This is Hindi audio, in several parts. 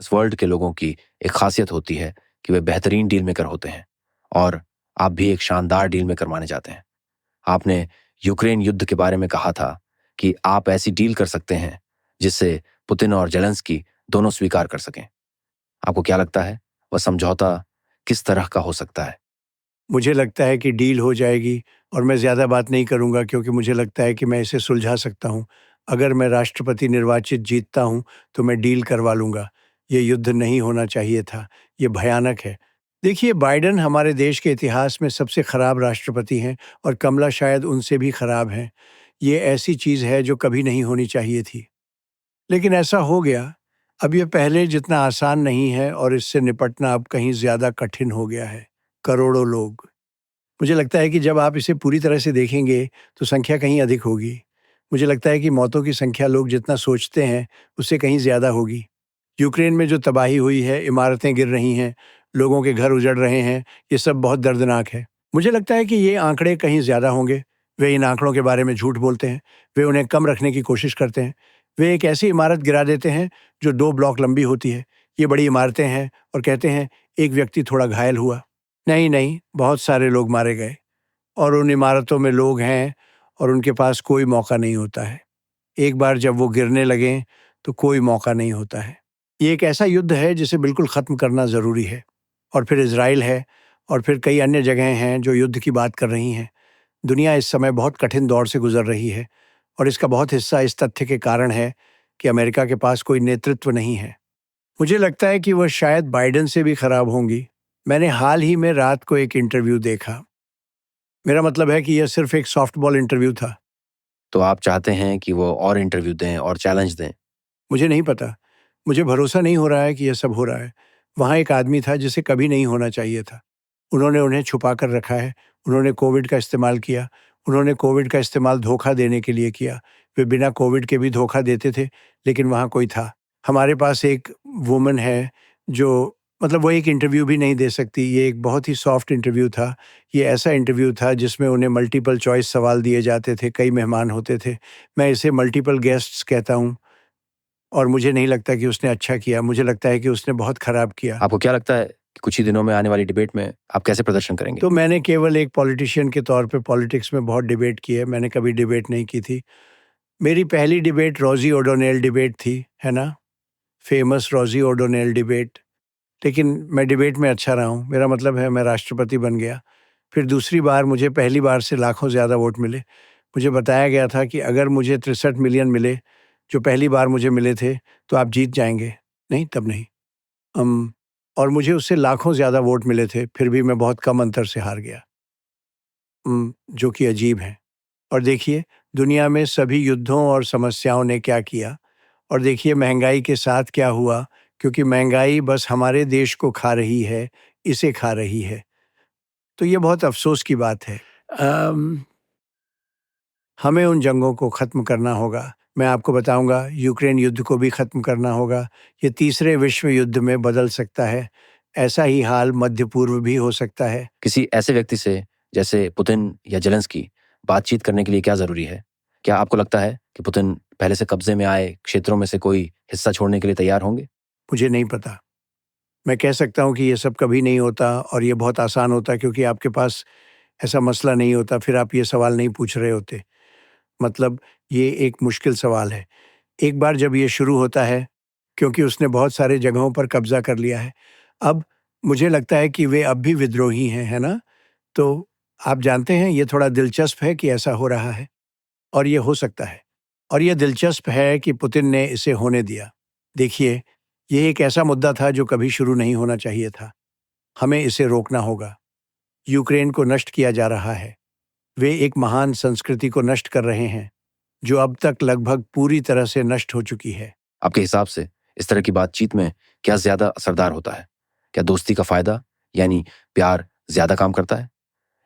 इस वर्ल्ड के लोगों की एक खासियत होती है कि वे बेहतरीन डील मेकर होते हैं और आप भी एक शानदार डील मेकर माने जाते हैं। आपने यूक्रेन युद्ध के बारे में कहा था कि आप ऐसी डील कर सकते हैं जिससे पुतिन और जेलेंस्की दोनों स्वीकार कर सकें। आपको क्या लगता है वह समझौता किस तरह का हो सकता है? मुझे लगता है कि डील हो जाएगी और मैं ज़्यादा बात नहीं करूँगा क्योंकि मुझे लगता है कि मैं इसे सुलझा सकता हूँ। अगर मैं राष्ट्रपति निर्वाचित जीतता हूँ, तो मैं डील करवा लूँगा। ये युद्ध नहीं होना चाहिए था, ये भयानक है। देखिए, बाइडेन हमारे देश के इतिहास में सबसे खराब राष्ट्रपति हैं और कमला शायद उनसे भी खराब हैं। ये ऐसी चीज़ है जो कभी नहीं होनी चाहिए थी। लेकिन ऐसा हो गया। अब ये पहले जितना आसान नहीं है और इससे निपटना अब कहीं ज़्यादा कठिन हो गया है। करोड़ों लोग। मुझे लगता है कि जब आप इसे पूरी तरह से देखेंगे, तो संख्या कहीं अधिक होगी। मुझे लगता है कि मौतों की संख्या लोग जितना सोचते हैं, उससे कहीं ज़्यादा होगी। यूक्रेन में जो तबाही हुई है, इमारतें गिर रही हैं, लोगों के घर उजड़ रहे हैं, ये सब बहुत दर्दनाक है। मुझे लगता है कि ये आंकड़े कहीं ज़्यादा होंगे। वे इन आंकड़ों के बारे में झूठ बोलते हैं, वे उन्हें कम रखने की कोशिश करते हैं। वे एक ऐसी इमारत गिरा देते हैं, जो 2 ब्लॉक लंबी होती है। ये बड़ी इमारतें हैं और कहते हैं, एक व्यक्ति थोड़ा घायल हुआ। नहीं, नहीं, बहुत सारे लोग मारे गए और उन इमारतों में लोग हैं और उनके पास कोई मौका नहीं होता है। एक बार जब वो गिरने लगें, तो कोई मौका नहीं होता है। ये एक ऐसा युद्ध है जिसे बिल्कुल ख़त्म करना ज़रूरी है। और फिर इज़राइल है और फिर कई अन्य जगहें हैं जो युद्ध की बात कर रही हैं। दुनिया इस समय बहुत कठिन दौर से गुज़र रही है और इसका बहुत हिस्सा इस तथ्य के कारण है कि अमेरिका के पास कोई नेतृत्व नहीं है। मुझे लगता है कि वह शायद बाइडेन से भी खराब होंगी। मैंने हाल ही में रात को एक इंटरव्यू देखा। मेरा मतलब है कि यह सिर्फ़ एक सॉफ्टबॉल इंटरव्यू था। तो आप चाहते हैं कि वो और इंटरव्यू दें और चैलेंज दें? मुझे नहीं पता। मुझे भरोसा नहीं हो रहा है कि यह सब हो रहा है। वहाँ एक आदमी था जिसे कभी नहीं होना चाहिए था। उन्होंने उन्हें छुपा कर रखा है। उन्होंने कोविड का इस्तेमाल किया। उन्होंने कोविड का इस्तेमाल धोखा देने के लिए किया। वे बिना कोविड के भी धोखा देते थे, लेकिन वहाँ कोई था। हमारे पास एक वुमन है जो मतलब वो एक इंटरव्यू भी नहीं दे सकती। ये एक बहुत ही सॉफ्ट इंटरव्यू था। ये ऐसा इंटरव्यू था जिसमें उन्हें मल्टीपल चॉइस सवाल दिए जाते थे, कई मेहमान होते थे। मैं इसे मल्टीपल गेस्ट्स कहता हूँ। और मुझे नहीं लगता कि उसने अच्छा किया, मुझे लगता है कि उसने बहुत खराब किया। आपको क्या लगता है कि कुछ ही दिनों में आने वाली डिबेट में आप कैसे प्रदर्शन करेंगे? तो मैंने केवल एक पॉलिटिशियन के तौर पे पॉलिटिक्स में बहुत डिबेट की है, मैंने कभी डिबेट नहीं की थी। मेरी पहली डिबेट रोज़ी ओडोनिल डिबेट थी, है ना? फ़ेमस रोज़ी ओडोनिल डिबेट। लेकिन मैं डिबेट में अच्छा रहा हूँ, मेरा मतलब है मैं राष्ट्रपति बन गया। फिर दूसरी बार मुझे पहली बार से लाखों ज़्यादा वोट मिले। मुझे बताया गया था कि अगर मुझे 63 मिलियन मिले, जो पहली बार मुझे मिले थे, तो आप जीत जाएँगे। नहीं, तब नहीं। अम, और मुझे उससे लाखों ज़्यादा वोट मिले थे, फिर भी मैं बहुत कम अंतर से हार गया। जो कि अजीब है। और देखिए, दुनिया में सभी युद्धों और समस्याओं ने क्या किया और देखिए महँगाई के साथ क्या हुआ, क्योंकि महँगाई बस हमारे देश को खा रही है, इसे खा रही है। तो ये बहुत अफ़सोस की बात है। अम, हमें उन जंगों को ख़त्म करना होगा। मैं आपको बताऊँगा, यूक्रेन युद्ध को भी ख़त्म करना होगा। ये तीसरे विश्व युद्ध में बदल सकता है। ऐसा ही हाल मध्य पूर्व भी हो सकता है। किसी ऐसे व्यक्ति से जैसे पुतिन या जेलेंस्की बातचीत करने के लिए क्या ज़रूरी है? क्या आपको लगता है कि पुतिन पहले से कब्ज़े में आए क्षेत्रों में से कोई हिस्सा छोड़ने के लिए तैयार होंगे? मुझे नहीं पता। मैं कह सकता हूँ कि ये सब कभी नहीं होता और ये बहुत आसान होता क्योंकि आपके पास ऐसा मसला नहीं होता, फिर आप ये सवाल नहीं पूछ रहे होते। मतलब ये एक मुश्किल सवाल है। एक बार जब ये शुरू होता है, क्योंकि उसने बहुत सारे जगहों पर कब्ज़ा कर लिया है। अब मुझे लगता है कि वे अब भी विद्रोही हैं, है ना? तो आप जानते हैं ये थोड़ा दिलचस्प है कि ऐसा हो रहा है और ये हो सकता है। और ये दिलचस्प है कि पुतिन ने इसे होने दिया। देखिए, ये एक ऐसा मुद्दा था जो कभी शुरू नहीं होना चाहिए था। हमें इसे रोकना होगा। यूक्रेन को नष्ट किया जा रहा है। वे एक महान संस्कृति को नष्ट कर रहे हैं, जो अब तक लगभग पूरी तरह से नष्ट हो चुकी है। आपके हिसाब से इस तरह की बातचीत में क्या ज़्यादा असरदार होता है? क्या दोस्ती का फ़ायदा यानी प्यार ज़्यादा काम करता है?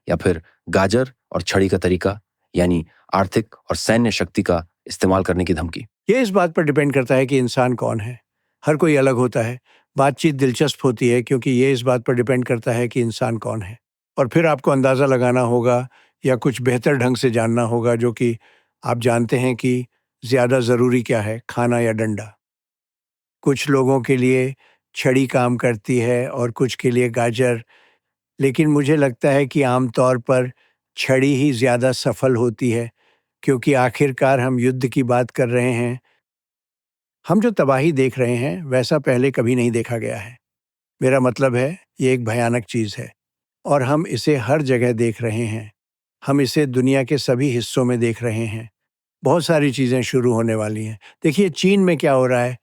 या फिर गाजर और छड़ी का तरीका यानी आर्थिक और सैन्य शक्ति का इस्तेमाल करने की धमकी? ये इस बात पर डिपेंड करता है कि इंसान कौन है। हर कोई अलग होता है। बातचीत दिलचस्प होती है क्योंकि ये इस बात पर डिपेंड करता है कि इंसान कौन है। और फिर आपको अंदाज़ा लगाना होगा या कुछ बेहतर ढंग से जानना होगा जो कि आप जानते हैं कि ज़्यादा ज़रूरी क्या है, खाना या डंडा। कुछ लोगों के लिए छड़ी काम करती है और कुछ के लिए गाजर, लेकिन मुझे लगता है कि आम तौर पर छड़ी ही ज़्यादा सफल होती है, क्योंकि आखिरकार हम युद्ध की बात कर रहे हैं। हम जो तबाही देख रहे हैं, वैसा पहले कभी नहीं देखा गया है। मेरा मतलब है, ये एक भयानक चीज़ है और हम इसे हर जगह देख रहे हैं। हम इसे दुनिया के सभी हिस्सों में देख रहे हैं। बहुत सारी चीज़ें शुरू होने वाली हैं। देखिए चीन में क्या हो रहा है।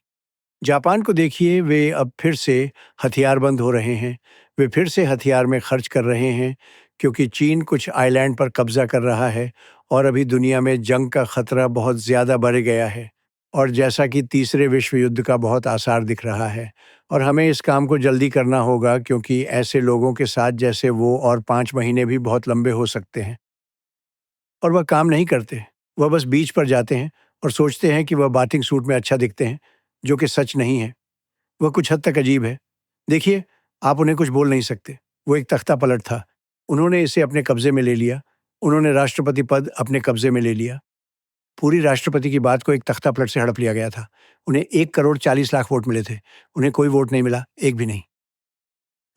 जापान को देखिए, वे अब फिर से हथियारबंद हो रहे हैं। वे फिर से हथियार में खर्च कर रहे हैं, क्योंकि चीन कुछ आइलैंड पर कब्ज़ा कर रहा है और अभी दुनिया में जंग का खतरा बहुत ज़्यादा बढ़ गया है। और जैसा कि तीसरे विश्व युद्ध का बहुत आसार दिख रहा है और हमें इस काम को जल्दी करना होगा, क्योंकि ऐसे लोगों के साथ जैसे वो और 5 महीने भी बहुत लंबे हो सकते हैं। और वह काम नहीं करते। वह बस बीच पर जाते हैं और सोचते हैं कि वह बाथिंग सूट में अच्छा दिखते हैं, जो कि सच नहीं है। वह कुछ हद तक अजीब है। देखिए, आप उन्हें कुछ बोल नहीं सकते। वो एक तख्ता पलट था। उन्होंने इसे अपने कब्ज़े में ले लिया। उन्होंने राष्ट्रपति पद अपने कब्ज़े में ले लिया। पूरी राष्ट्रपति की बात को एक तख्ता पलट से हड़प लिया गया था। उन्हें 1 करोड़ 40 लाख वोट मिले थे। उन्हें कोई वोट नहीं मिला, एक भी नहीं।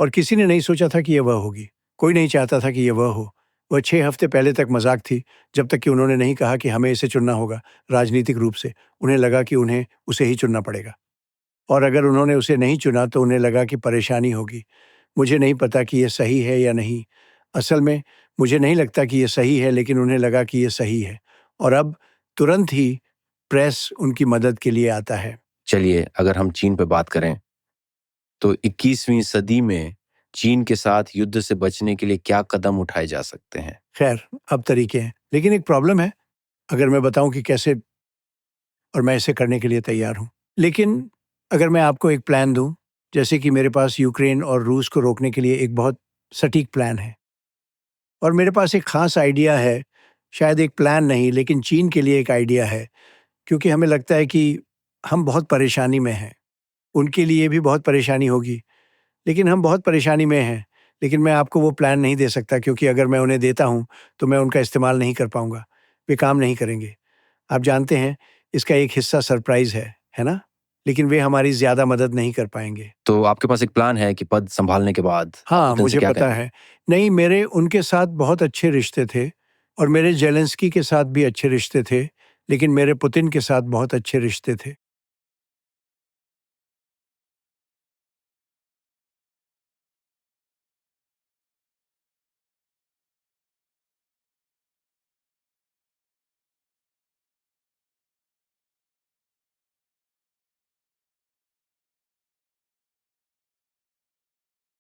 और किसी ने नहीं सोचा था कि ये वह होगी। कोई नहीं चाहता था कि ये वह हो। वह 6 हफ्ते पहले तक मज़ाक थी, जब तक कि उन्होंने नहीं कहा कि हमें इसे चुनना होगा राजनीतिक रूप से। उन्हें लगा कि उन्हें उसे ही चुनना पड़ेगा। और अगर उन्होंने उसे नहीं चुना तो उन्हें लगा कि परेशानी होगी। मुझे नहीं पता कि ये सही है या नहीं। असल में मुझे नहीं लगता कि ये सही है, लेकिन उन्हें लगा कि ये सही है। और अब तुरंत ही प्रेस उनकी मदद के लिए आता है। चलिए, अगर हम चीन पे बात करें, तो 21वीं सदी में चीन के साथ युद्ध से बचने के लिए क्या कदम उठाए जा सकते हैं? खैर, अब तरीके हैं, लेकिन एक प्रॉब्लम है। अगर मैं बताऊं कि कैसे, और मैं इसे करने के लिए तैयार हूं। लेकिन अगर मैं आपको एक प्लान दूं, जैसे कि मेरे पास यूक्रेन और रूस को रोकने के लिए एक बहुत सटीक प्लान है और मेरे पास एक ख़ास आइडिया है, शायद एक प्लान नहीं, लेकिन चीन के लिए एक आइडिया है, क्योंकि हमें लगता है कि हम बहुत परेशानी में हैं। उनके लिए भी बहुत परेशानी होगी, लेकिन हम बहुत परेशानी में हैं। लेकिन मैं आपको वो प्लान नहीं दे सकता, क्योंकि अगर मैं उन्हें देता हूँ, तो मैं उनका इस्तेमाल नहीं कर पाऊँगा। वे काम नहीं करेंगे। आप जानते हैं, इसका एक हिस्सा सरप्राइज़ है ना? लेकिन वे हमारी ज़्यादा मदद नहीं कर पाएँगे। तो आपके पास एक प्लान है कि पद संभालने के बाद आप हाँ, पुतिन से मुझे क्या पता कहेंगे? है। नहीं, मेरे उनके साथ बहुत अच्छे रिश्ते थे और मेरे ज़ेलेंस्की के साथ भी अच्छे रिश्ते थे, लेकिन मेरे पुतिन के साथ बहुत अच्छे रिश्ते थे।